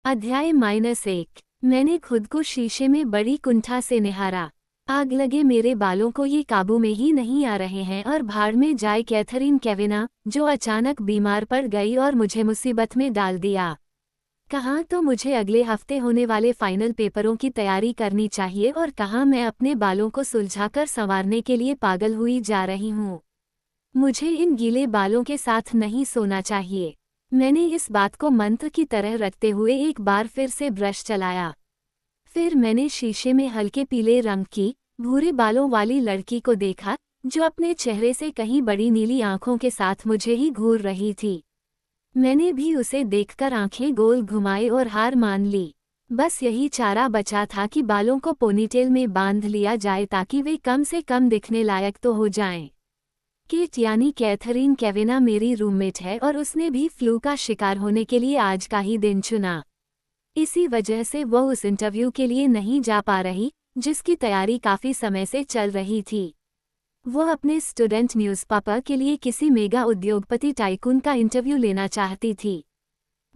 अध्याय-1। मैंने खुद को शीशे में बड़ी कुंठा से निहारा। आग लगे मेरे बालों को ये काबू में ही नहीं आ रहे हैं और भाड़ में जाए कैथरीन केविना, जो अचानक बीमार पड़ गई और मुझे मुसीबत में डाल दिया। कहाँ तो मुझे अगले हफ्ते होने वाले फाइनल पेपरों की तैयारी करनी चाहिए और कहाँ मैं अपने बालों को सुलझाकर संवारने के लिए पागल हुई जा रही हूँ। मुझे इन गीले बालों के साथ नहीं सोना चाहिए। मैंने इस बात को मंत्र की तरह रखते हुए एक बार फिर से ब्रश चलाया। फिर मैंने शीशे में हल्के पीले रंग की, भूरे बालों वाली लड़की को देखा, जो अपने चेहरे से कहीं बड़ी नीली आंखों के साथ मुझे ही घूर रही थी। मैंने भी उसे देखकर आंखें गोल घुमाई और हार मान ली। बस यही चारा बचा था कि बालों को पोनीटेल में बांध लिया जाए ताकि वे कम से कम दिखने लायक तो हो जाएं। केट यानी कैथरीन केविना मेरी रूममेट है और उसने भी फ्लू का शिकार होने के लिए आज का ही दिन चुना। इसी वजह से वो उस इंटरव्यू के लिए नहीं जा पा रही, जिसकी तैयारी काफ़ी समय से चल रही थी। वो अपने स्टूडेंट न्यूज़पेपर के लिए किसी मेगा उद्योगपति टाइकून का इंटरव्यू लेना चाहती थी।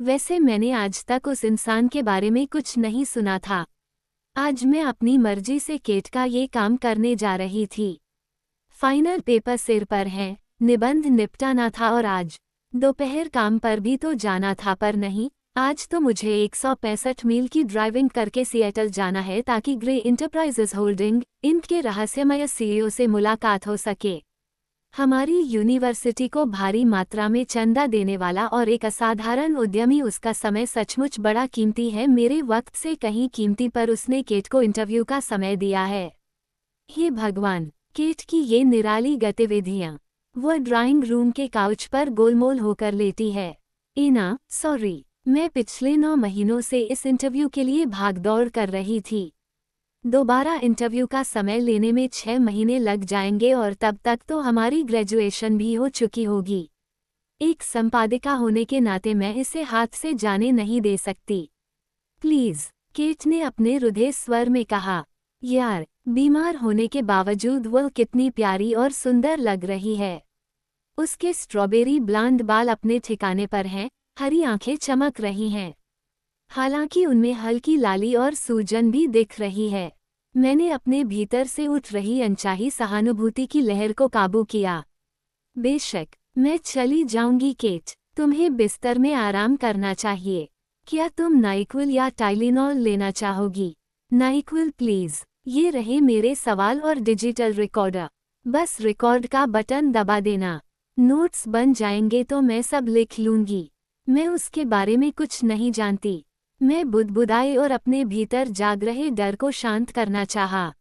वैसे मैंने आज तक उस इंसान के बारे में कुछ नहीं सुना था। आज मैं अपनी मर्जी से केट का ये काम करने जा रही थी। फाइनल पेपर सिर पर है, निबंध निपटाना था और आज दोपहर काम पर भी तो जाना था, पर नहीं, आज तो मुझे 165 मील की ड्राइविंग करके सिएटल जाना है ताकि ग्रे इंटरप्राइजेज होल्डिंग इंक के रहस्यमय सीईओ से मुलाकात हो सके। हमारी यूनिवर्सिटी को भारी मात्रा में चंदा देने वाला और एक असाधारण उद्यमी, उसका समय सचमुच बड़ा कीमती है, मेरे वक्त से कहीं कीमती, पर उसने केट को इंटरव्यू का समय दिया है। हे भगवान, केट की ये निराली गतिविधियाँ। वह ड्राइंग रूम के काउच पर गोलमोल होकर लेटी है। इना, सॉरी, मैं पिछले 9 महीनों से इस इंटरव्यू के लिए भागदौड़ कर रही थी। दोबारा इंटरव्यू का समय लेने में 6 महीने लग जाएंगे और तब तक तो हमारी ग्रेजुएशन भी हो चुकी होगी। एक संपादिका होने के नाते मैं इसे हाथ से जाने नहीं दे सकती। प्लीज, केट ने अपने रुधे स्वर में कहा। यार, बीमार होने के बावजूद वह कितनी प्यारी और सुंदर लग रही है। उसके स्ट्रॉबेरी ब्लॉन्ड बाल अपने ठिकाने पर हैं, हरी आंखें चमक रही हैं। हालांकि उनमें हल्की लाली और सूजन भी दिख रही है। मैंने अपने भीतर से उठ रही अनचाही सहानुभूति की लहर को काबू किया। बेशक, मैं चली जाऊंगी केट, तुम्हें बिस्तर में आराम करना चाहिए। क्या तुम नाइक्विल या टाइलिनॉल लेना चाहोगी? नाइक्विल प्लीज। ये रहे मेरे सवाल और डिजिटल रिकॉर्डर। बस रिकॉर्ड का बटन दबा देना। नोट्स बन जाएंगे तो मैं सब लिख लूंगी। मैं उसके बारे में कुछ नहीं जानती। मैं बुदबुदाई और अपने भीतर जाग रहे डर को शांत करना चाहा।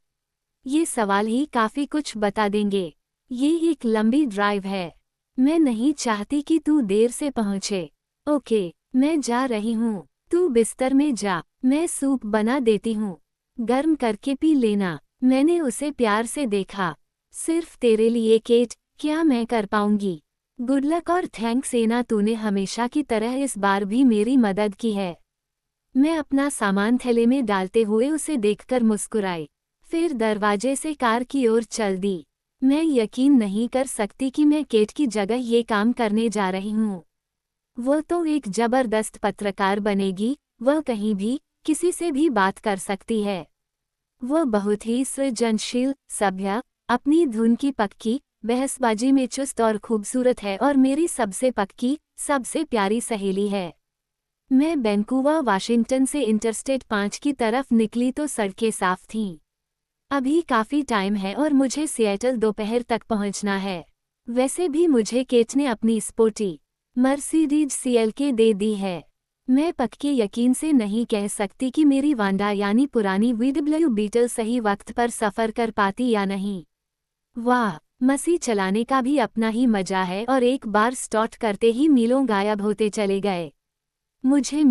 ये सवाल ही काफ़ी कुछ बता देंगे। ये एक लंबी ड्राइव है। मैं नहीं चाहती कि तू देर से पहुँचे। ओके, मैं जा रही हूँ। तू बिस्तर में जा, मैं सूप बना देती हूँ। गर्म करके पी लेना। मैंने उसे प्यार से देखा। सिर्फ तेरे लिए केट, क्या मैं कर पाऊंगी? गुड लक और थैंक्स एना, तूने हमेशा की तरह इस बार भी मेरी मदद की है। मैं अपना सामान थैले में डालते हुए उसे देखकर मुस्कुराई, फिर दरवाजे से कार की ओर चल दी। मैं यकीन नहीं कर सकती कि मैं केट की जगह ये काम करने जा रही हूँ। वो तो एक जबरदस्त पत्रकार बनेगी। वह कहीं भी, किसी से भी बात कर सकती है। वह बहुत ही सृजनशील, सभ्य, अपनी धुन की पक्की, बहसबाजी में चुस्त और खूबसूरत है और मेरी सबसे पक्की, सबसे प्यारी सहेली है। मैं वैंकूवर, वाशिंगटन से इंटरस्टेट 5 की तरफ निकली तो सड़कें साफ थीं। अभी काफ़ी टाइम है और मुझे सिएटल दोपहर तक पहुंचना है। वैसे भी मुझे केट ने अपनी स्पोर्टी मर्सिडीज CLK दे दी है। मैं पक्के यकीन से नहीं कह सकती कि मेरी वांडा यानी पुरानी VW बीटल सही वक्त पर सफ़र कर पाती या नहीं। वाह, मसी चलाने का भी अपना ही मजा है और एक बार स्टार्ट करते ही मीलों गायब होते चले गए। मुझे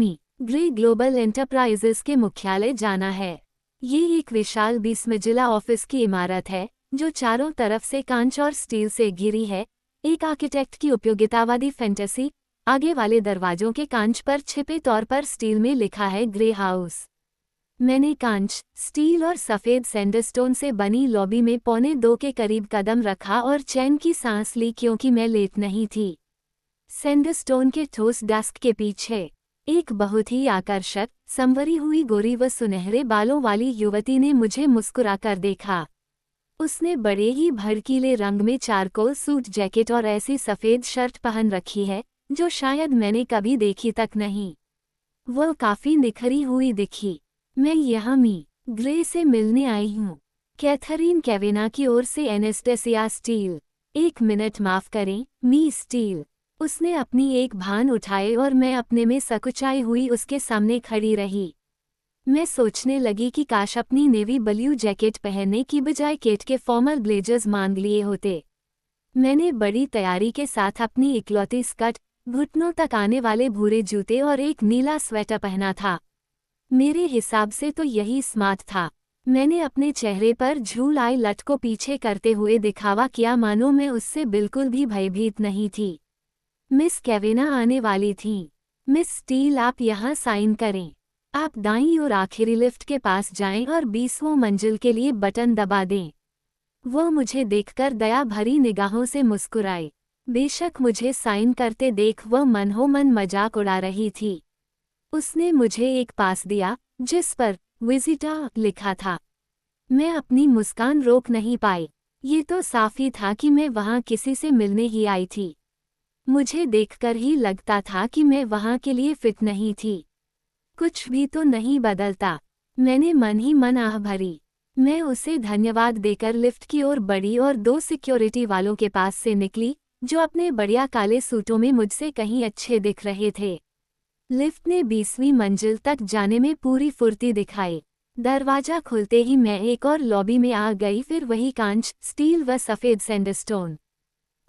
ग्रे ग्लोबल एंटरप्राइजेस के मुख्यालय जाना है। ये एक विशाल 20 मंजिला ऑफिस की इमारत है, जो चारों तरफ से कांच और स्टील से घिरी है। एक आर्किटेक्ट की उपयोगितावादी फैंटेसी। आगे वाले दरवाजों के कांच पर छिपे तौर पर स्टील में लिखा है ग्रे हाउस। मैंने कांच, स्टील और सफ़ेद सैंडस्टोन से बनी लॉबी में 1:45 के करीब कदम रखा और चैन की सांस ली, क्योंकि मैं लेट नहीं थी। सैंडस्टोन के ठोस डेस्क के पीछे एक बहुत ही आकर्षक, संवरी हुई गोरी व सुनहरे बालों वाली युवती ने मुझे मुस्कुराकर देखा। उसने बड़े ही भड़कीले रंग में चारकोल सूट जैकेट और ऐसी सफ़ेद शर्ट पहन रखी है, जो शायद मैंने कभी देखी तक नहीं। वह काफ़ी निखरी हुई दिखी। मैं यहाँ मी ग्रे से मिलने आई हूँ। कैथरीन कैवेना की ओर से एनेस्टेसिया स्टील। 1 मिनट माफ़ करें, मी स्टील। उसने अपनी एक भान उठाए और मैं अपने में सकुचाई हुई उसके सामने खड़ी रही। मैं सोचने लगी कि काश अपनी नेवी ब्लू जैकेट पहनने की बजाय केट के फॉर्मल ब्लेजर्स मांग लिए होते। मैंने बड़ी तैयारी के साथ अपनी इकलौती स्कर्ट, घुटनों तक आने वाले भूरे जूते और एक नीला स्वेटर पहना था। मेरे हिसाब से तो यही स्मार्ट था। मैंने अपने चेहरे पर झूल आई लट को पीछे करते हुए दिखावा किया, मानो मैं उससे बिल्कुल भी भयभीत नहीं थी। मिस कैवेना आने वाली थीं। मिस स्टील, आप यहाँ साइन करें। आप दाईं और आखिरी लिफ्ट के पास जाएं और 20वां मंजिल के लिए बटन दबा दें। वह मुझे देखकर दया भरी निगाहों से मुस्कुराए। बेशक मुझे साइन करते देख वह मनोमन मजाक उड़ा रही थी। उसने मुझे एक पास दिया, जिस पर विजिटर लिखा था। मैं अपनी मुस्कान रोक नहीं पाई। ये तो साफ ही था कि मैं वहाँ किसी से मिलने ही आई थी। मुझे देखकर ही लगता था कि मैं वहाँ के लिए फिट नहीं थी। कुछ भी तो नहीं बदलता। मैंने मन ही मन आह भरी। मैं उसे धन्यवाद देकर लिफ्ट की ओर बढ़ी और 2 सिक्योरिटी वालों के पास से निकली, जो अपने बढ़िया काले सूटों में मुझसे कहीं अच्छे दिख रहे थे। लिफ्ट ने 20वीं मंजिल तक जाने में पूरी फुर्ती दिखाई। दरवाजा खुलते ही मैं एक और लॉबी में आ गई, फिर वही कांच, स्टील व सफ़ेद सैंडस्टोन।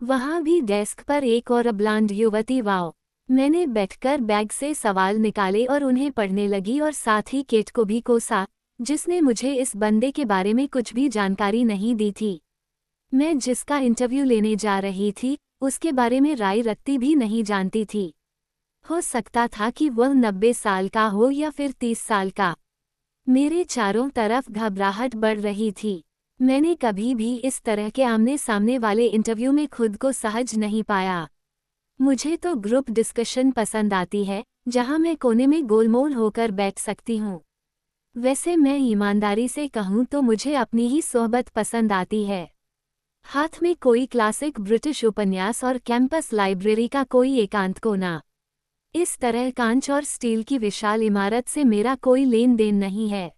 वहाँ भी डेस्क पर एक और ब्लांड युवती। वाओ! मैंने बैठकर बैग से सवाल निकाले और उन्हें पढ़ने लगी और साथ ही केट को भी कोसा, जिसने मुझे इस बंदे के बारे में कुछ भी जानकारी नहीं दी थी। मैं जिसका इंटरव्यू लेने जा रही थी, उसके बारे में राय रत्ती भी नहीं जानती थी। हो सकता था कि वह 90 साल का हो या फिर 30 साल का। मेरे चारों तरफ घबराहट बढ़ रही थी। मैंने कभी भी इस तरह के आमने सामने वाले इंटरव्यू में खुद को सहज नहीं पाया। मुझे तो ग्रुप डिस्कशन पसंद आती है, जहां मैं कोने में गोलमोल होकर बैठ सकती हूँ। वैसे मैं ईमानदारी से कहूँ तो मुझे अपनी ही सोहबत पसंद आती है। हाथ में कोई क्लासिक ब्रिटिश उपन्यास और कैंपस लाइब्रेरी का कोई एकांत कोना। इस तरह कांच और स्टील की विशाल इमारत से मेरा कोई लेन देन नहीं है।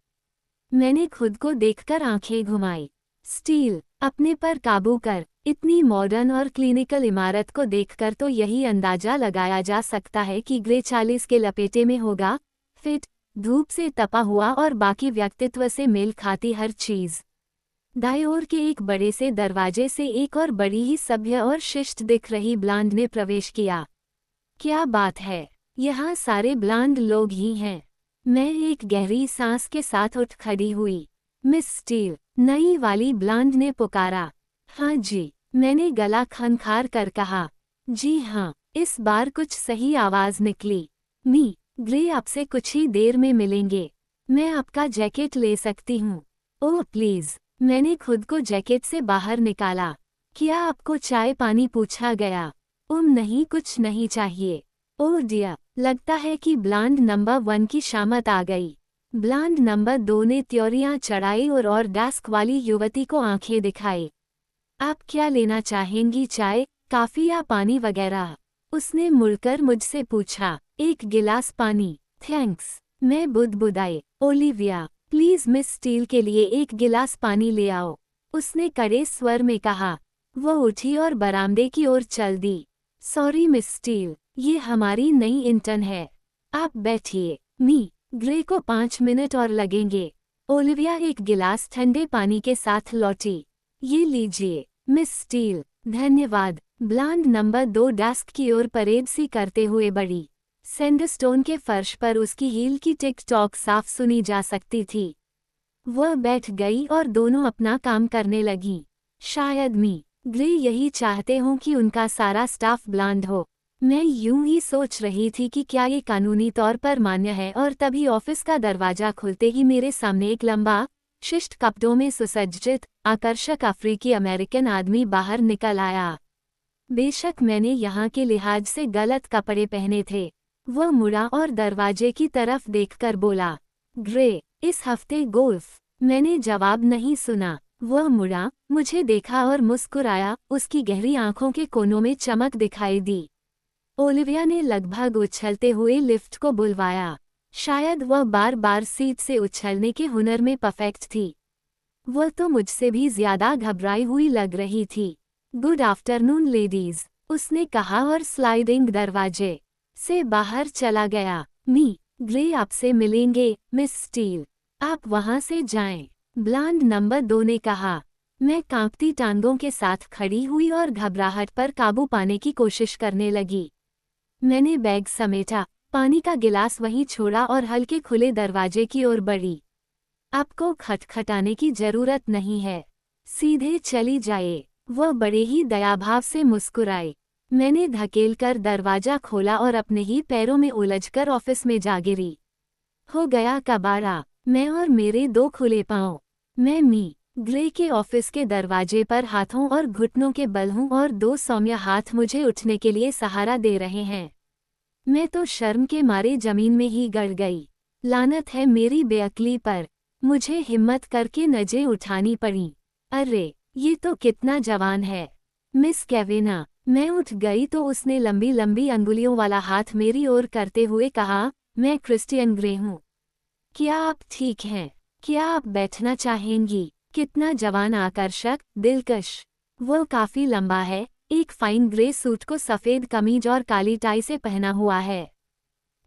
मैंने खुद को देखकर आंखें घुमाई। स्टील, अपने पर काबू कर। इतनी मॉडर्न और क्लिनिकल इमारत को देखकर तो यही अंदाजा लगाया जा सकता है कि ग्रे 40 के लपेटे में होगा। फिट, धूप से तपा हुआ और बाकी व्यक्तित्व से मेल खाती हर चीज। दाईं ओर के एक बड़े से दरवाजे से एक और बड़ी ही सभ्य और शिष्ट दिख रही ब्लांड ने प्रवेश किया। क्या बात है, यहाँ सारे ब्लांड लोग ही हैं। मैं एक गहरी सांस के साथ उठ खड़ी हुई। मिस स्टील, नई वाली ब्लांड ने पुकारा। हाँ जी, मैंने गला खनखार कर कहा। जी हाँ, इस बार कुछ सही आवाज निकली। मी ग्रे, आपसे कुछ ही देर में मिलेंगे। मैं आपका जैकेट ले सकती हूँ? Oh please. मैंने खुद को जैकेट से बाहर निकाला। क्या आपको चाय पानी पूछा गया? नहीं, कुछ नहीं चाहिए। ओह डियर, लगता है कि ब्लांड नंबर 1 की शामत आ गई। ब्लांड नंबर 2 ने त्योरियां चढ़ाई और डेस्क वाली युवती को आंखें दिखाई। आप क्या लेना चाहेंगी, चाय, कॉफी या पानी वगैरह? उसने मुड़कर मुझसे पूछा। 1 गिलास पानी, थैंक्स। मैं बुदबुदाई। ओलिविया, प्लीज मिस स्टील के लिए 1 गिलास पानी ले आओ, उसने कड़े स्वर में कहा। वह उठी और बरामदे की ओर चल दी। सॉरी मिस स्टील, ये हमारी नई इंटर्न है। आप बैठिए। मी ग्रे को 5 मिनट और लगेंगे। ओलिविया एक गिलास ठंडे पानी के साथ लौटी। ये लीजिए मिस स्टील। धन्यवाद। ब्लांड नंबर 2 डेस्क की ओर परेड सी करते हुए बढ़ी। सैंडस्टोन के फर्श पर उसकी हील की टिक टॉक साफ सुनी जा सकती थी। वह बैठ गई और दोनों अपना काम करने लगीं। शायद मी ग्रे यही चाहते हों कि उनका सारा स्टाफ ब्लांड हो। मैं यूं ही सोच रही थी कि क्या ये कानूनी तौर पर मान्य है, और तभी ऑफिस का दरवाजा खुलते ही मेरे सामने एक लंबा, शिष्ट कपड़ों में सुसज्जित, आकर्षक अफ्रीकी अमेरिकन आदमी बाहर निकल आया। बेशक मैंने यहाँ के लिहाज से गलत कपड़े पहने थे। वह मुड़ा और दरवाजे की तरफ देखकर बोला, ग्रे, इस हफ्ते गोल्फ। मैंने जवाब नहीं सुना। वह मुड़ा, मुझे देखा और मुस्कुराया, उसकी गहरी आंखों के कोनों में चमक दिखाई दी। ओलिविया ने लगभग उछलते हुए लिफ्ट को बुलवाया। शायद वह बार बार सीट से उछलने के हुनर में परफेक्ट थी। वह तो मुझसे भी ज्यादा घबराई हुई लग रही थी। गुड आफ्टरनून लेडीज, उसने कहा और स्लाइडिंग दरवाजे से बाहर चला गया। मी ग्रे आपसे मिलेंगे, मिस स्टील। आप वहां से जाएं, ब्लांड नंबर 2 ने कहा। मैं कांपती टांगों के साथ खड़ी हुई और घबराहट पर काबू पाने की कोशिश करने लगी। मैंने बैग समेटा, पानी का गिलास वहीं छोड़ा और हल्के खुले दरवाजे की ओर बढ़ी। आपको खटखटाने की जरूरत नहीं है, सीधे चली जाए। वह बड़े ही दयाभाव से मुस्कुराए। मैंने धकेलकर दरवाजा खोला और अपने ही पैरों में उलझकर ऑफिस में जा गिरी। हो गया कबाड़ा, मैं और मेरे 2 खुले पांव। मैं मी ग्रे के ऑफिस के दरवाजे पर हाथों और घुटनों के बल हूं और 2 सौम्य हाथ मुझे उठने के लिए सहारा दे रहे हैं। मैं तो शर्म के मारे जमीन में ही गड़ गई। लानत है मेरी बेअक्ली पर, मुझे हिम्मत करके नजें उठानी पड़ी। अरे, ये तो कितना जवान है। मिस केविना। मैं उठ गई तो उसने लंबी लंबी अंगुलियों वाला हाथ मेरी ओर करते हुए कहा, मैं क्रिस्टियन ग्रे हूँ। क्या आप ठीक हैं? क्या आप बैठना चाहेंगी? कितना जवान, आकर्षक, दिलकश। वो काफी लंबा है, एक फाइन ग्रे सूट को सफेद कमीज और काली टाई से पहना हुआ है।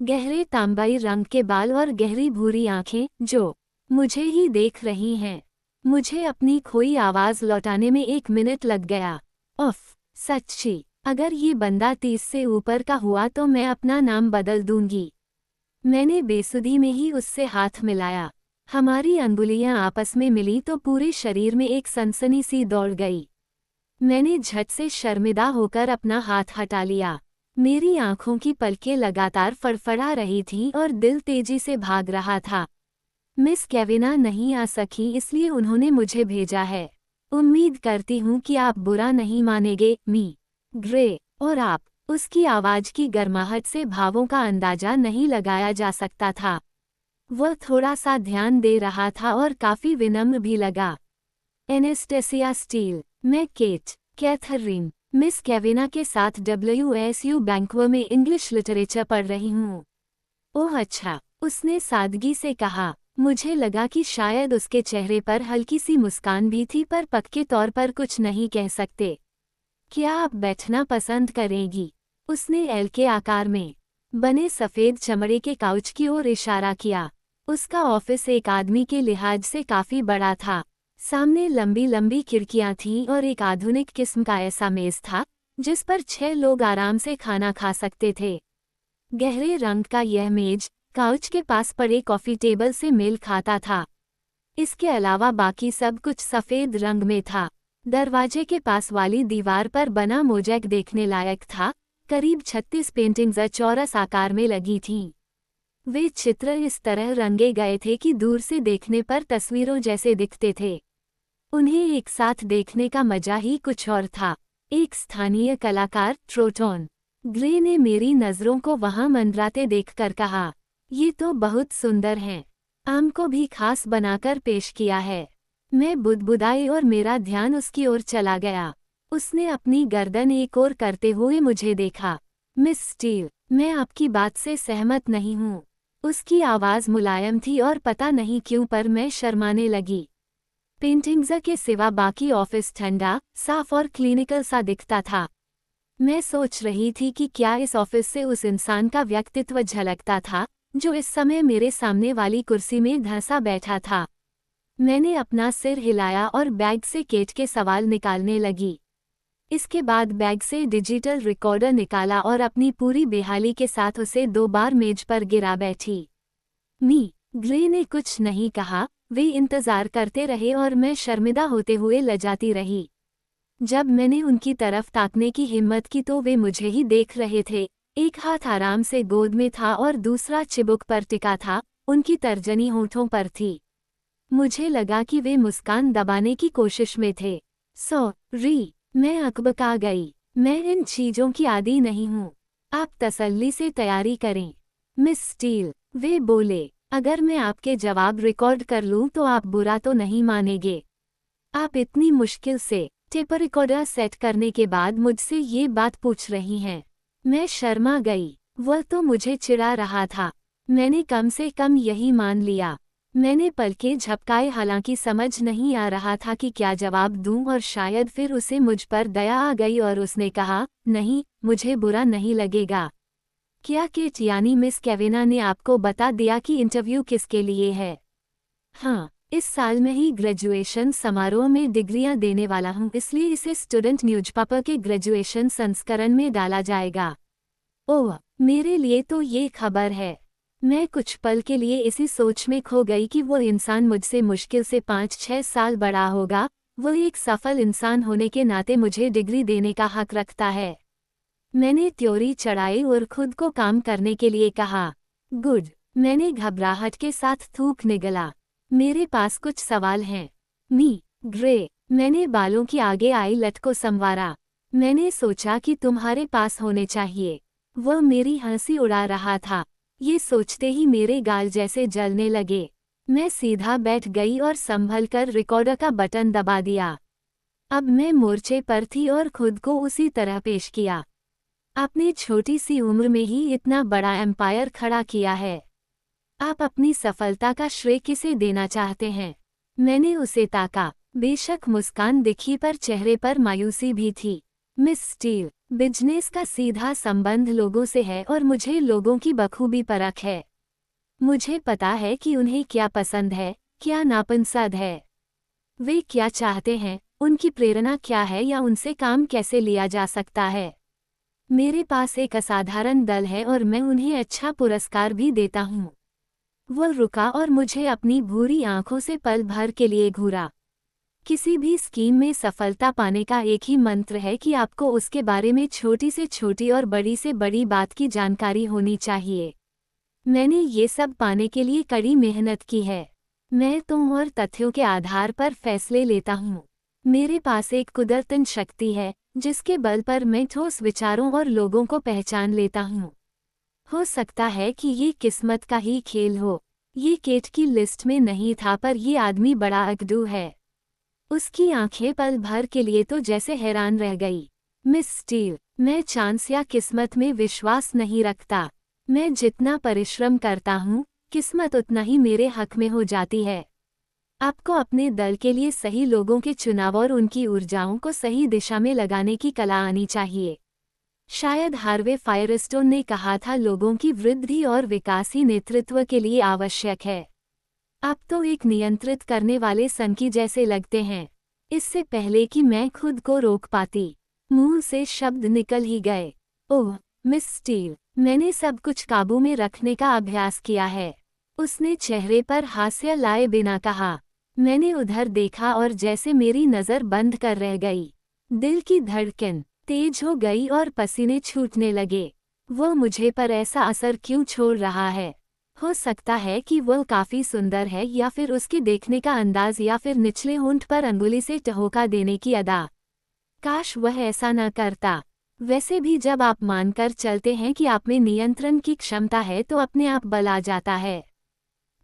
गहरे तांबाई रंग के बाल और गहरी भूरी आंखें जो मुझे ही देख रही हैं। मुझे अपनी खोई आवाज लौटाने में 1 मिनट लग गया। उफ, सच्ची, अगर ये बंदा 30 से ऊपर का हुआ तो मैं अपना नाम बदल दूंगी। मैंने बेसुधी में ही उससे हाथ मिलाया। हमारी अंगुलियां आपस में मिली तो पूरे शरीर में एक सनसनी सी दौड़ गई। मैंने झट से शर्मिंदा होकर अपना हाथ हटा लिया। मेरी आंखों की पलकें लगातार फड़फड़ा रही थीं और दिल तेजी से भाग रहा था। मिस केविना नहीं आ सकी, इसलिए उन्होंने मुझे भेजा है। उम्मीद करती हूँ कि आप बुरा नहीं मानेंगे, मी ग्रे। और आप? उसकी आवाज की गर्माहट से भावों का अंदाजा नहीं लगाया जा सकता था। वह थोड़ा सा ध्यान दे रहा था और काफी विनम्र भी लगा। Annastacia steel. मैं केट कैथरीन, मिस केविना के साथ WSU बैंक्वे में इंग्लिश लिटरेचर पढ़ रही हूँ। ओह अच्छा, उसने सादगी से कहा। मुझे लगा कि शायद उसके चेहरे पर हल्की सी मुस्कान भी थी, पर पक्के तौर पर कुछ नहीं कह सकते। क्या आप बैठना पसंद करेंगी? उसने एल के आकार में बने सफेद चमड़े के काउच की ओर इशारा किया। उसका ऑफिस एक आदमी के लिहाज से काफी बड़ा था। सामने लंबी लंबी खिड़कियां थीं और एक आधुनिक किस्म का ऐसा मेज था जिस पर 6 लोग आराम से खाना खा सकते थे। गहरे रंग का यह मेज काउच के पास पड़े कॉफी टेबल से मेल खाता था। इसके अलावा बाकी सब कुछ सफेद रंग में था। दरवाजे के पास वाली दीवार पर बना मोज़ेक देखने लायक था। करीब 36 पेंटिंग्स चौरस आकार में लगी थीं। वे चित्र इस तरह रंगे गए थे कि दूर से देखने पर तस्वीरों जैसे दिखते थे। उन्हें एक साथ देखने का मजा ही कुछ और था। एक स्थानीय कलाकार, ट्रोटोन ग्रे ने मेरी नज़रों को वहां मंडराते देखकर कहा, ये तो बहुत सुंदर हैं। आम को भी खास बनाकर पेश किया है। मैं बुदबुदाई और मेरा ध्यान उसकी ओर चला गया। उसने अपनी गर्दन एक ओर करते हुए मुझे देखा। मिस स्टील, मैं आपकी बात से सहमत नहीं हूँ। उसकी आवाज़ मुलायम थी और पता नहीं क्यों पर मैं शर्माने लगी। पेंटिंग्स के सिवा बाकी ऑफिस ठंडा, साफ और क्लिनिकल सा दिखता था। मैं सोच रही थी कि क्या इस ऑफिस से उस इंसान का व्यक्तित्व झलकता था जो इस समय मेरे सामने वाली कुर्सी में धंसा बैठा था। मैंने अपना सिर हिलाया और बैग से केट के सवाल निकालने लगी। इसके बाद बैग से डिजिटल रिकॉर्डर निकाला और अपनी पूरी बेहाली के साथ उसे 2 बार मेज पर गिरा बैठी। मी ग्रे ने कुछ नहीं कहा। वे इंतजार करते रहे और मैं शर्मिंदा होते हुए लजाती रही। जब मैंने उनकी तरफ ताकने की हिम्मत की तो वे मुझे ही देख रहे थे। एक हाथ आराम से गोद में था और दूसरा चिबुक पर टिका था। उनकी तर्जनी होठों पर थी। मुझे लगा कि वे मुस्कान दबाने की कोशिश में थे। सॉरी, मैं अकबका गई। मैं इन चीजों की आदी नहीं हूँ। आप तसल्ली से तैयारी करें। मिस स्टील, वे बोले, अगर मैं आपके जवाब रिकॉर्ड कर लूं तो आप बुरा तो नहीं मानेंगे। आप इतनी मुश्किल से टेप रिकॉर्डर सेट करने के बाद मुझसे ये बात पूछ रही हैं। मैं शर्मा गई। वह तो मुझे चिढ़ा रहा था। मैंने कम से कम यही मान लिया। मैंने पलकें झपकाए, हालांकि समझ नहीं आ रहा था कि क्या जवाब दूं, और शायद फिर उसे मुझ पर दया आ गई और उसने कहा, नहीं, मुझे बुरा नहीं लगेगा। क्या केट यानी मिस केविना ने आपको बता दिया कि इंटरव्यू किसके लिए है? हाँ, इस साल में ही ग्रेजुएशन समारोह में डिग्रियां देने वाला हूँ, इसलिए इसे स्टूडेंट न्यूज़पेपर के ग्रेजुएशन संस्करण में डाला जाएगा। ओह, मेरे लिए तो ये खबर है। मैं कुछ पल के लिए इसी सोच में खो गई कि वो इंसान मुझसे मुश्किल से 5-6 साल बड़ा होगा। वो एक सफल इंसान होने के नाते मुझे डिग्री देने का हक रखता है। मैंने त्योरी चढ़ाई और खुद को काम करने के लिए कहा। गुड। मैंने घबराहट के साथ थूक निगला। मेरे पास कुछ सवाल हैं। मी ग्रे। मैंने बालों की आगे आई लट को संवारा। मैंने सोचा कि तुम्हारे पास होने चाहिए। वह मेरी हंसी उड़ा रहा था। ये सोचते ही मेरे गाल जैसे जलने लगे। मैं सीधा बैठ गई और संभल कर रिकॉर्डर का बटन दबा दिया। अब मैं मोर्चे पर थी और खुद को उसी तरह पेश किया। आपने छोटी सी उम्र में ही इतना बड़ा एम्पायर खड़ा किया है। आप अपनी सफलता का श्रेय किसे देना चाहते हैं? मैंने उसे ताका। बेशक मुस्कान दिखी पर चेहरे पर मायूसी भी थी। मिस स्टील, बिजनेस का सीधा संबंध लोगों से है और मुझे लोगों की बखूबी परख है। मुझे पता है कि उन्हें क्या पसंद है, क्या नापसंद है। वे क्या चाहते हैं, उनकी प्रेरणा क्या है या उनसे काम कैसे लिया जा सकता है। मेरे पास एक असाधारण दल है और मैं उन्हें अच्छा पुरस्कार भी देता हूँ। वह रुका और मुझे अपनी भूरी आंखों से पल भर के लिए घूरा। किसी भी स्कीम में सफलता पाने का एक ही मंत्र है कि आपको उसके बारे में छोटी से छोटी और बड़ी से बड़ी बात की जानकारी होनी चाहिए। मैंने ये सब पाने के लिए कड़ी मेहनत की है। मैं तुम और तथ्यों के आधार पर फैसले लेता हूँ। मेरे पास एक कुदरती शक्ति है जिसके बल पर मैं ठोस विचारों और लोगों को पहचान लेता हूँ। हो सकता है कि ये किस्मत का ही खेल हो। ये केट की लिस्ट में नहीं था, पर ये आदमी बड़ा अकड़ू है। उसकी आंखें पल भर के लिए तो जैसे हैरान रह गई। मिस स्टील, मैं चांस या किस्मत में विश्वास नहीं रखता। मैं जितना परिश्रम करता हूँ, किस्मत उतना ही मेरे हक में हो जाती है। आपको अपने दल के लिए सही लोगों के चुनाव और उनकी ऊर्जाओं को सही दिशा में लगाने की कला आनी चाहिए। शायद हार्वे फायरस्टोन ने कहा था, लोगों की वृद्धि और विकास ही नेतृत्व के लिए आवश्यक है। आप तो एक नियंत्रित करने वाले संकी जैसे लगते हैं। इससे पहले कि मैं खुद को रोक पाती, मुंह से शब्द निकल ही गए। ओह मिस स्टील, मैंने सब कुछ काबू में रखने का अभ्यास किया है। उसने चेहरे पर हास्य लाए बिना कहा। मैंने उधर देखा और जैसे मेरी नज़र बंद कर रह गई। दिल की धड़कन तेज हो गई और पसीने छूटने लगे। वह मुझे पर ऐसा असर क्यों छोड़ रहा है? हो सकता है कि वह काफ़ी सुंदर है, या फिर उसके देखने का अंदाज, या फिर निचले होंठ पर अंगुली से टहोका देने की अदा। काश वह ऐसा न करता। वैसे भी जब आप मानकर चलते हैं कि आप में नियंत्रण की क्षमता है तो अपने आप बल आ जाता है।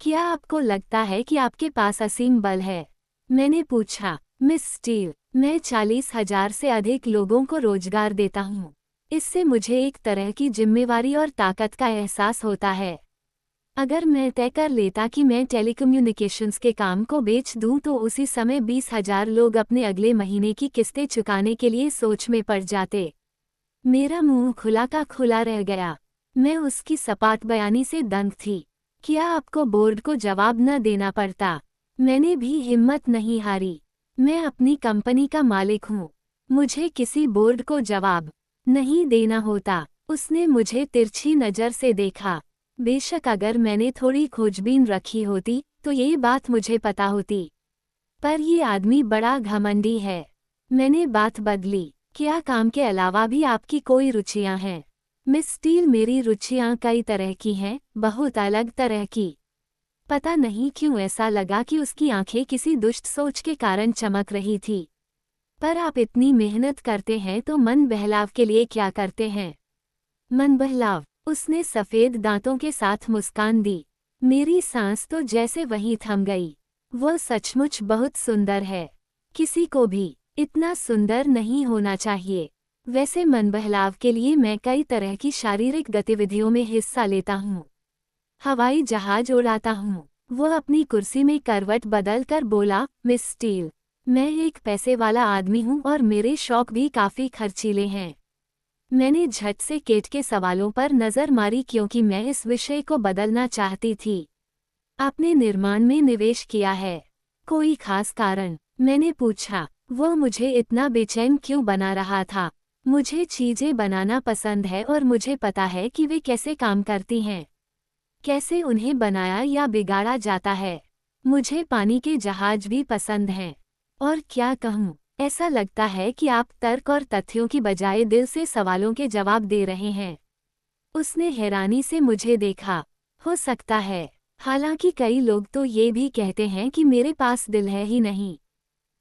क्या आपको लगता है कि आपके पास असीम बल है? मैंने पूछा। मिस स्टील, मैं 40,000 से अधिक लोगों को रोजगार देता हूँ। इससे मुझे एक तरह की जिम्मेवारी और ताकत का एहसास होता है। अगर मैं तय कर लेता कि मैं टेलीकम्युनिकेशंस के काम को बेच दूं तो उसी समय 20,000 लोग अपने अगले महीने की किस्तें चुकाने के लिए सोच में पड़ जाते। मेरा मुंह खुला का खुला रह गया। मैं उसकी सपाट बयानी से दंग थी। क्या आपको बोर्ड को जवाब न देना पड़ता? मैंने भी हिम्मत नहीं हारी। मैं अपनी कंपनी का मालिक हूँ। मुझे किसी बोर्ड को जवाब नहीं देना होता। उसने मुझे तिरछी नज़र से देखा। बेशक अगर मैंने थोड़ी खोजबीन रखी होती तो ये बात मुझे पता होती, पर ये आदमी बड़ा घमंडी है। मैंने बात बदली। क्या काम के अलावा भी आपकी कोई रुचियां हैं? मिस स्टील, मेरी रुचियां कई तरह की हैं, बहुत अलग तरह की। पता नहीं क्यों ऐसा लगा कि उसकी आंखें किसी दुष्ट सोच के कारण चमक रही थी। पर आप इतनी मेहनत करते हैं तो मन बहलाव के लिए क्या करते हैं? मन बहलाव। उसने सफेद दांतों के साथ मुस्कान दी। मेरी सांस तो जैसे वहीं थम गई। वो सचमुच बहुत सुंदर है। किसी को भी इतना सुंदर नहीं होना चाहिए। वैसे मन बहलाव के लिए मैं कई तरह की शारीरिक गतिविधियों में हिस्सा लेता हूँ। हवाई जहाज उड़ाता हूँ। वो अपनी कुर्सी में करवट बदल कर बोला, मिस स्टील, मैं एक पैसे वाला आदमी हूँ और मेरे शौक भी काफी खर्चीले हैं। मैंने झट से केट के सवालों पर नजर मारी क्योंकि मैं इस विषय को बदलना चाहती थी। आपने निर्माण में निवेश किया है, कोई खास कारण? मैंने पूछा। वो मुझे इतना बेचैन क्यों बना रहा था? मुझे चीजें बनाना पसंद है और मुझे पता है कि वे कैसे काम करती हैं, कैसे उन्हें बनाया या बिगाड़ा जाता है। मुझे पानी के जहाज भी पसंद हैं। और क्या कहूँ, ऐसा लगता है कि आप तर्क और तथ्यों की बजाय दिल से सवालों के जवाब दे रहे हैं। उसने हैरानी से मुझे देखा। हो सकता है। हालांकि कई लोग तो ये भी कहते हैं कि मेरे पास दिल है ही नहीं।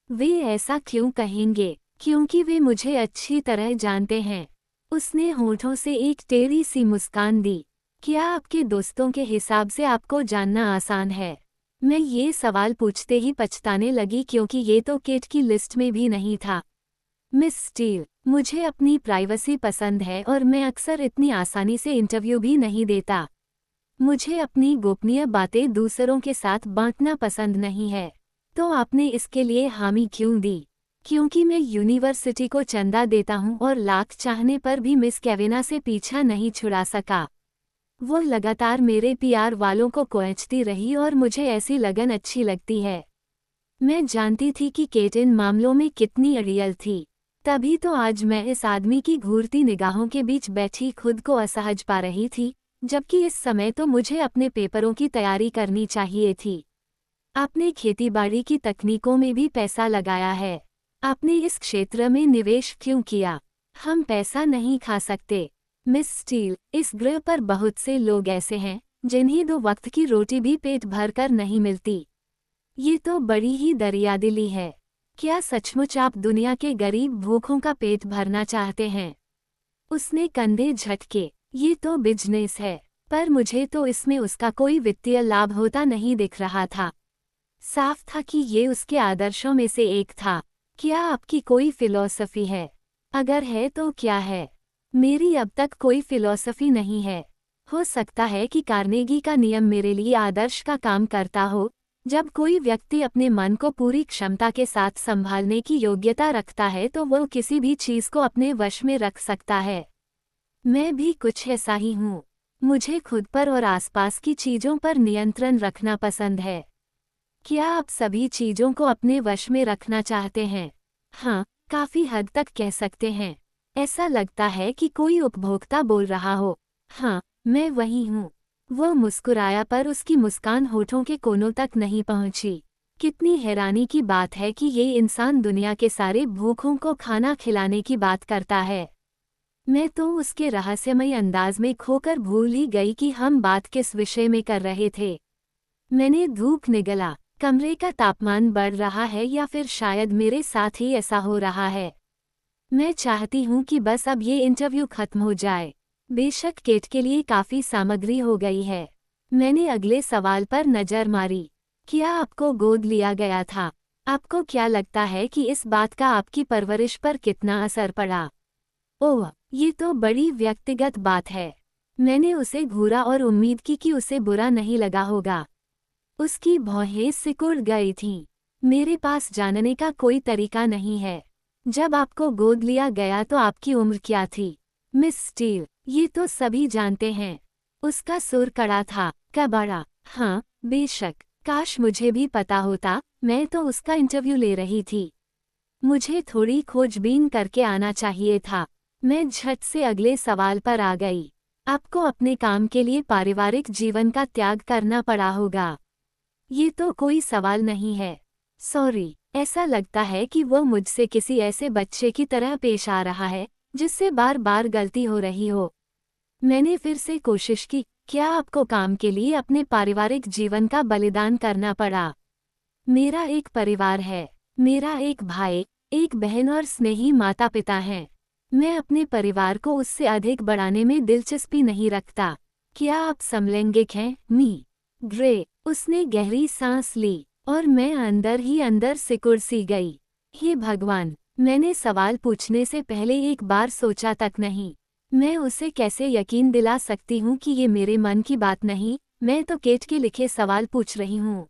वे ऐसा क्यों कहेंगे? क्योंकि वे मुझे अच्छी तरह जानते हैं। उसने होठों से एक टेढ़ी सी मुस्कान दी। क्या आपके दोस्तों के हिसाब से आपको जानना आसान है? मैं ये सवाल पूछते ही पछताने लगी क्योंकि ये तो केट की लिस्ट में भी नहीं था। मिस स्टील, मुझे अपनी प्राइवेसी पसंद है और मैं अक्सर इतनी आसानी से इंटरव्यू भी नहीं देता। मुझे अपनी गोपनीय बातें दूसरों के साथ बांटना पसंद नहीं है। तो आपने इसके लिए हामी क्यों दी? क्योंकि मैं यूनिवर्सिटी को चंदा देता हूँ और लाख चाहने पर भी मिस कैवेना से पीछा नहीं छुड़ा सका। वो लगातार मेरे पीआर वालों को कोंचती रही और मुझे ऐसी लगन अच्छी लगती है। मैं जानती थी कि केट इन मामलों में कितनी अड़ियल थी। तभी तो आज मैं इस आदमी की घूरती निगाहों के बीच बैठी खुद को असहज पा रही थी, जबकि इस समय तो मुझे अपने पेपरों की तैयारी करनी चाहिए थी। आपने खेतीबाड़ी की तकनीकों में भी पैसा लगाया है। आपने इस क्षेत्र में निवेश क्यों किया? हम पैसा नहीं खा सकते। मिस स्टील, इस ग्रह पर बहुत से लोग ऐसे हैं जिन्हें 2 वक्त की रोटी भी पेट भरकर नहीं मिलती। ये तो बड़ी ही दरियादिली है। क्या सचमुच आप दुनिया के गरीब भूखों का पेट भरना चाहते हैं? उसने कंधे झटके। ये तो बिजनेस है, पर मुझे तो इसमें उसका कोई वित्तीय लाभ होता नहीं दिख रहा था। साफ था कि ये उसके आदर्शों में से एक था। क्या आपकी कोई फिलॉसफी है? अगर है तो क्या है? मेरी अब तक कोई फिलॉसफी नहीं है। हो सकता है कि कार्नेगी का नियम मेरे लिए आदर्श का काम करता हो। जब कोई व्यक्ति अपने मन को पूरी क्षमता के साथ संभालने की योग्यता रखता है तो वह किसी भी चीज को अपने वश में रख सकता है। मैं भी कुछ ऐसा ही हूँ। मुझे खुद पर और आसपास की चीजों पर नियंत्रण रखना पसंद है। क्या आप सभी चीजों को अपने वश में रखना चाहते हैं? हाँ, काफी हद तक कह सकते हैं। ऐसा लगता है कि कोई उपभोक्ता बोल रहा हो। हाँ, मैं वही हूँ। वो मुस्कुराया पर उसकी मुस्कान होठों के कोनों तक नहीं पहुंची। कितनी हैरानी की बात है कि ये इंसान दुनिया के सारे भूखों को खाना खिलाने की बात करता है। मैं तो उसके रहस्यमय अंदाज में खोकर भूल ही गई कि हम बात किस विषय में कर रहे थे। मैंने धूप निगला। कमरे का तापमान बढ़ रहा है या फिर शायद मेरे साथ ही ऐसा हो रहा है। मैं चाहती हूँ कि बस अब ये इंटरव्यू खत्म हो जाए। बेशक केट के लिए काफ़ी सामग्री हो गई है। मैंने अगले सवाल पर नज़र मारी। क्या आपको गोद लिया गया था? आपको क्या लगता है कि इस बात का आपकी परवरिश पर कितना असर पड़ा? ओह, ये तो बड़ी व्यक्तिगत बात है। मैंने उसे घूरा और उम्मीद की कि उसे बुरा नहीं लगा होगा। उसकी भौहें सिकुड़ गई थीं। मेरे पास जानने का कोई तरीका नहीं है। जब आपको गोद लिया गया तो आपकी उम्र क्या थी? मिस स्टील, ये तो सभी जानते हैं। उसका सुर कड़ा था। कबड़ा। हाँ, बेशक। काश मुझे भी पता होता, मैं तो उसका इंटरव्यू ले रही थी। मुझे थोड़ी खोजबीन करके आना चाहिए था। मैं झट से अगले सवाल पर आ गई। आपको अपने काम के लिए पारिवारिक जीवन का त्याग करना पड़ा होगा। ये तो कोई सवाल नहीं है। सॉरी, ऐसा लगता है कि वो मुझसे किसी ऐसे बच्चे की तरह पेश आ रहा है जिससे बार बार गलती हो रही हो। मैंने फिर से कोशिश की। क्या आपको काम के लिए अपने पारिवारिक जीवन का बलिदान करना पड़ा? मेरा एक परिवार है। मेरा एक भाई, एक बहन और स्नेही माता पिता हैं। मैं अपने परिवार को उससे अधिक बढ़ाने में दिलचस्पी नहीं रखता। क्या आप समलैंगिक हैं, मी? ग्रे। उसने गहरी सांस ली और मैं अंदर ही अंदर सिकुड़ सी गई। हे भगवान, मैंने सवाल पूछने से पहले एक बार सोचा तक नहीं। मैं उसे कैसे यकीन दिला सकती हूँ कि ये मेरे मन की बात नहीं, मैं तो केट के लिखे सवाल पूछ रही हूँ।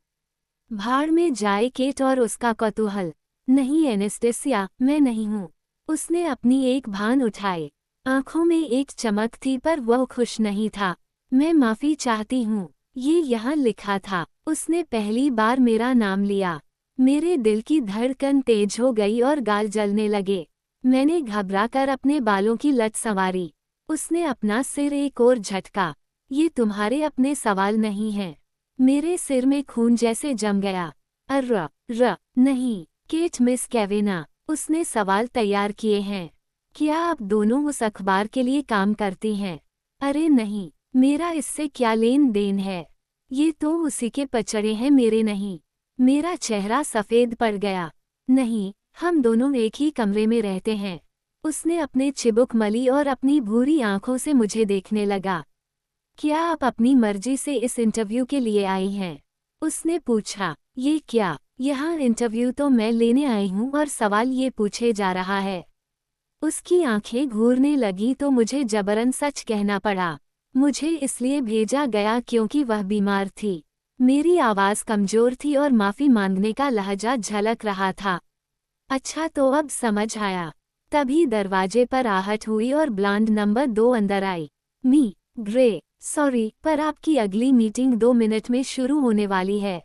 भाड़ में जाए केट और उसका कौतूहल। नहीं एनेस्टेसिया, मैं नहीं हूँ। उसने अपनी एक भान उठाए। आंखों में एक चमक थी पर वह खुश नहीं था। मैं माफी चाहती हूँ, ये यहाँ लिखा था। उसने पहली बार मेरा नाम लिया। मेरे दिल की धड़कन तेज हो गई और गाल जलने लगे। मैंने घबराकर अपने बालों की लट संवारी। उसने अपना सिर एक और झटका। ये तुम्हारे अपने सवाल नहीं हैं। मेरे सिर में खून जैसे जम गया। नहीं, केट मिस केविना, उसने सवाल तैयार किए हैं। क्या आप दोनों उस अखबार के लिए काम करती हैं? अरे नहीं, मेरा इससे क्या लेन देन है? ये तो उसी के पचड़े हैं, मेरे नहीं। मेरा चेहरा सफ़ेद पड़ गया। नहीं, हम दोनों एक ही कमरे में रहते हैं। उसने अपने चिबुक मली और अपनी भूरी आंखों से मुझे देखने लगा। क्या आप अपनी मर्जी से इस इंटरव्यू के लिए आई हैं? उसने पूछा। ये क्या? यहाँ इंटरव्यू तो मैं लेने आई हूँ और सवाल ये पूछे जा रहा है। उसकी आंखें घूरने लगी तो मुझे जबरन सच कहना पड़ा। मुझे इसलिए भेजा गया क्योंकि वह बीमार थी। मेरी आवाज़ कमज़ोर थी और माफ़ी मांगने का लहजा झलक रहा था। अच्छा, तो अब समझ आया। तभी दरवाजे पर आहट हुई और ब्लांड नंबर 2 अंदर आई। मी ग्रे, सॉरी, पर आपकी अगली मीटिंग 2 मिनट में शुरू होने वाली है।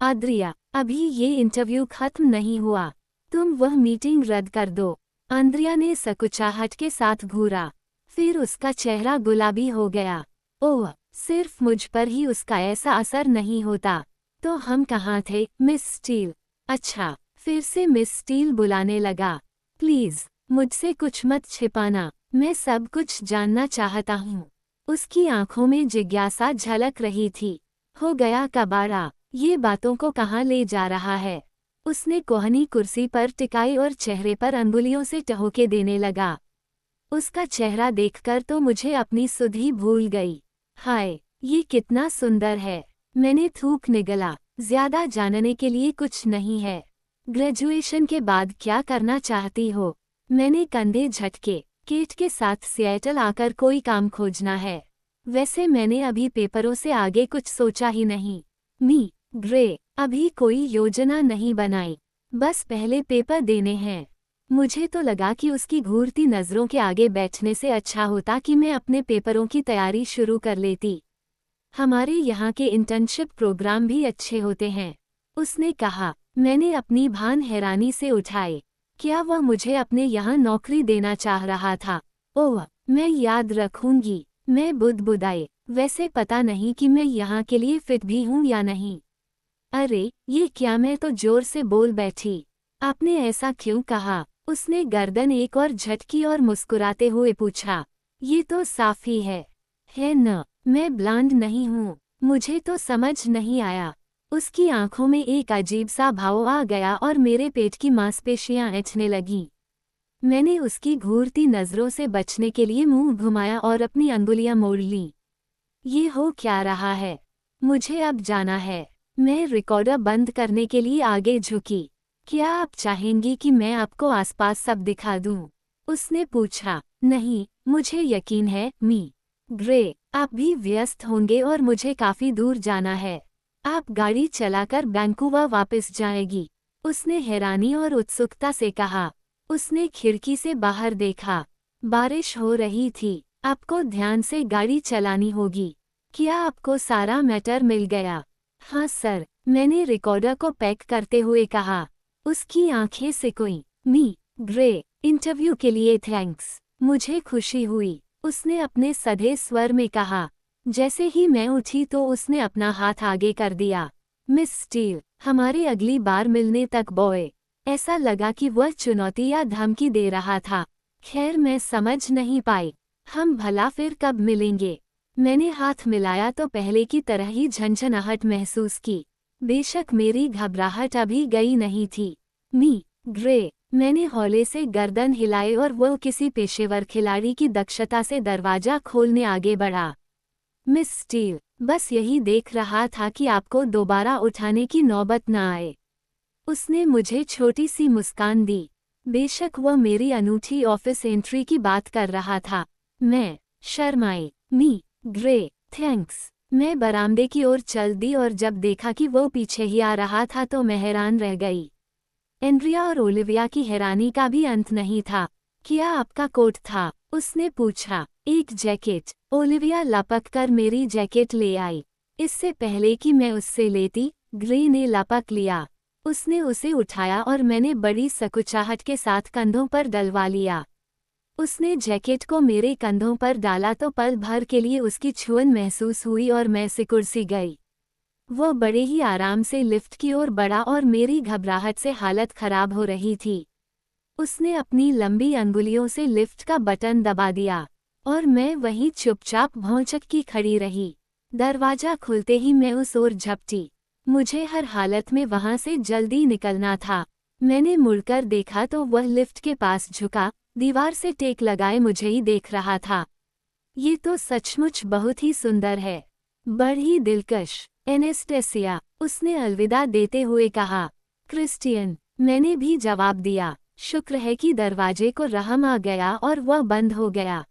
आद्रिया, अभी ये इंटरव्यू खत्म नहीं हुआ। तुम वह मीटिंग रद्द कर दो। आंद्रिया ने सकुचाहट के साथ घूरा। फिर उसका चेहरा गुलाबी हो गया। ओह, सिर्फ मुझ पर ही उसका ऐसा असर नहीं होता। तो हम कहाँ थे, मिस स्टील? अच्छा, फिर से मिस स्टील बुलाने लगा। प्लीज़, मुझसे कुछ मत छिपाना, मैं सब कुछ जानना चाहता हूँ। उसकी आंखों में जिज्ञासा झलक रही थी। हो गया कबाड़ा, ये बातों को कहाँ ले जा रहा है? उसने कोहनी कुर्सी पर टिकाई और चेहरे पर अंगुलियों से टहोके देने लगा। उसका चेहरा देखकर तो मुझे अपनी सुध ही भूल गई। हाय, ये कितना सुंदर है। मैंने थूक निगला। ज्यादा जानने के लिए कुछ नहीं है। ग्रेजुएशन के बाद क्या करना चाहती हो? मैंने कंधे झटके। केट के साथ सिएटल आकर कोई काम खोजना है। वैसे मैंने अभी पेपरों से आगे कुछ सोचा ही नहीं। मी ग्रे, अभी कोई योजना नहीं बनाई, बस पहले पेपर देने हैं। मुझे तो लगा कि उसकी घूरती नज़रों के आगे बैठने से अच्छा होता कि मैं अपने पेपरों की तैयारी शुरू कर लेती। हमारे यहाँ के इंटर्नशिप प्रोग्राम भी अच्छे होते हैं, उसने कहा। मैंने अपनी भान हैरानी से उठाए। क्या वह मुझे अपने यहाँ नौकरी देना चाह रहा था? ओह, मैं याद रखूंगी। मैं बुदबुदाई। वैसे पता नहीं कि मैं यहाँ के लिए फिट भी हूँ या नहीं। अरे, ये क्या? मैं तो जोर से बोल बैठी। आपने ऐसा क्यों कहा? उसने गर्दन एक और झटकी और मुस्कुराते हुए पूछा। ये तो साफ ही है न? मैं ब्लांड नहीं हूँ। मुझे तो समझ नहीं आया। उसकी आंखों में एक अजीब सा भाव आ गया और मेरे पेट की मांसपेशियां ऐंठने लगीं। मैंने उसकी घूरती नज़रों से बचने के लिए मुंह घुमाया और अपनी अंगुलियां मोड़ लीं। ये हो क्या रहा है? मुझे अब जाना है। मैं रिकॉर्डर बंद करने के लिए आगे झुकी। क्या आप चाहेंगी कि मैं आपको आसपास सब दिखा दूं? उसने पूछा। नहीं, मुझे यकीन है, मी ग्रे, आप भी व्यस्त होंगे और मुझे काफी दूर जाना है। आप गाड़ी चलाकर वैंकूवर वापस जाएगी? उसने हैरानी और उत्सुकता से कहा। उसने खिड़की से बाहर देखा। बारिश हो रही थी। आपको ध्यान से गाड़ी चलानी होगी। क्या आपको सारा मैटर मिल गया? हाँ सर, मैंने रिकॉर्डर को पैक करते हुए कहा। उसकी आंखें सिकुड़ीं। मी ग्रे, इंटरव्यू के लिए थैंक्स। मुझे खुशी हुई, उसने अपने सधे स्वर में कहा। जैसे ही मैं उठी तो उसने अपना हाथ आगे कर दिया। मिस स्टील, हमारे अगली बार मिलने तक बॉय। ऐसा लगा कि वह चुनौती या धमकी दे रहा था। खैर, मैं समझ नहीं पाई। हम भला फिर कब मिलेंगे? मैंने हाथ मिलाया तो पहले की तरह ही झंझनाहट महसूस की। बेशक मेरी घबराहट अभी गई नहीं थी। मी ग्रे, मैंने हौले से गर्दन हिलाई और वो किसी पेशेवर खिलाड़ी की दक्षता से दरवाजा खोलने आगे बढ़ा। मिस स्टील, बस यही देख रहा था कि आपको दोबारा उठाने की नौबत न आए। उसने मुझे छोटी सी मुस्कान दी। बेशक वह मेरी अनूठी ऑफिस एंट्री की बात कर रहा था। मैं शर्माई। Grey, thanks. मैं बरामदे की ओर चल दी और जब देखा कि वो पीछे ही आ रहा था तो मैं हैरान रह गई। एंड्रिया और ओलिविया की हैरानी का भी अंत नहीं था। क्या आपका कोट था? उसने पूछा। एक जैकेट। ओलिविया लपक कर मेरी जैकेट ले आई। इससे पहले कि मैं उससे लेती, ग्रे ने लपक लिया। उसने उसे उठाया और मैंने बड़ी सकुचाहट के साथ कंधों पर डलवा लिया। उसने जैकेट को मेरे कंधों पर डाला तो पल भर के लिए उसकी छुअन महसूस हुई और मैं सिकुड़ सी गई। वो बड़े ही आराम से लिफ्ट की ओर बढ़ा और मेरी घबराहट से हालत खराब हो रही थी। उसने अपनी लंबी अंगुलियों से लिफ्ट का बटन दबा दिया और मैं वहीं चुपचाप भौंचक की खड़ी रही। दरवाजा खुलते ही मैं उस ओर झपटी। मुझे हर हालत में वहां से जल्दी निकलना था। मैंने मुड़कर देखा तो वह लिफ्ट के पास झुका, दीवार से टेक लगाए मुझे ही देख रहा था। ये तो सचमुच बहुत ही सुंदर है। बड़ी दिलकश। एनेस्टेसिया, उसने अलविदा देते हुए कहा। क्रिस्टियन, मैंने भी जवाब दिया। शुक्र है कि दरवाजे को रहम आ गया और वह बंद हो गया।